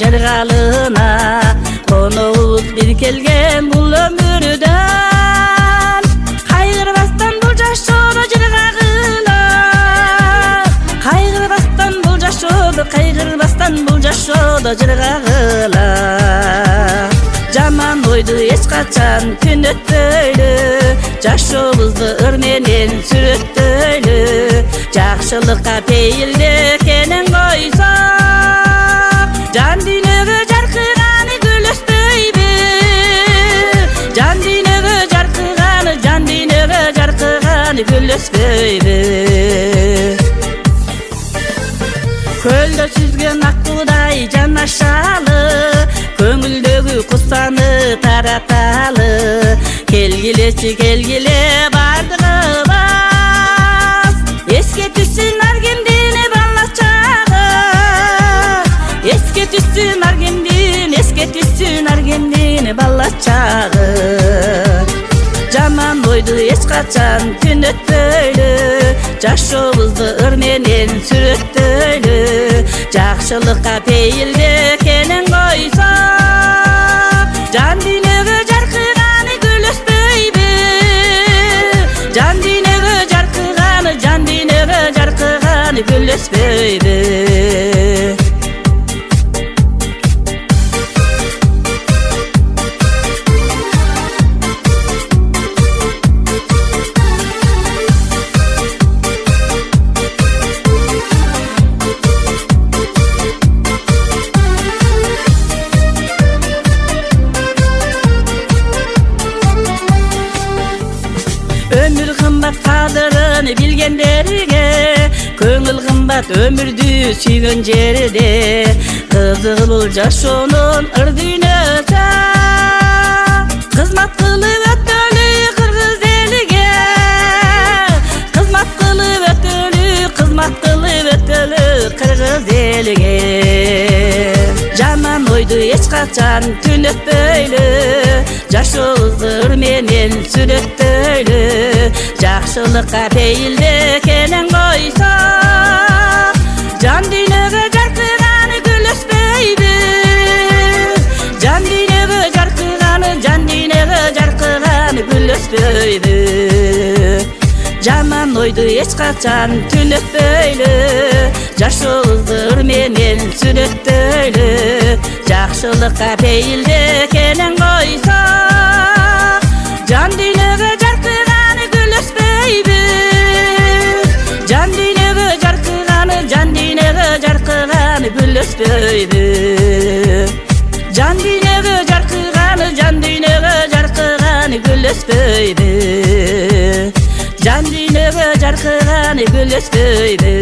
жаргалына конобуз бир келген бул өмүрдөн кайгырбастан бул жашоодо жыргагыла кайгырбастан бул жашоодо жыргагыла жаман ойду эч качан түнөтпөйлү жашообузду ыр менен сүрөттөйлү жакшылыкка пейилде экенин койсок жан дүйнөгө жаркырганы күлөспөйбү жан дүйнөгө жаркырганы күлөспөйбү көлдө сүзгөн ак буудай жанашалы көңүлдөгү куссаны тараталы келгилечи келгиле бардыгыбыз эске түшсүн ар кимдин балла чагы эске түшсүн ар кимдин балла чагы жаман ойду эч качан түнөтпөйлү жашообузду ыр менен сүрөттөйлү жакшылыкка пейилде экенин койсок жан дүйнөгө жаркырганы күлөспөйбү жан дүйнөгө жаркырганы күлөспөйбү Ömür kımbat kadırını bilgenlerge Көңүл кымбат өмүрдү сүйгөн жерде Кызык бул жашоонун ыр дүйнөсү Кызмат кылып өтөлү кыргыз элиге Кызмат кылып өтөлү кыргыз элиге Жаман ойду эч качан түнөтпөйлү жашообузду ыр менен сүрөттөйлү жакшылыкка пейилде экенин койсок жан дүйнөгө жаркырганы күлөспөйбү жан дүйнөгө жаркырганы күлөспөйбү жаман ойду эч качан түнөтпөйлү жашообузду ыр менен сүрөттөйлү жакшылыкка пейилде экенин койсок жан дүйнөгө жаркырганы күлөспөйбү жан дүйнөгө жаркырганы күлөспөйбү жан дүйнөгө жаркырганы күлөспөйбү жан дүйнөгө жаркырганы күлөспөйбү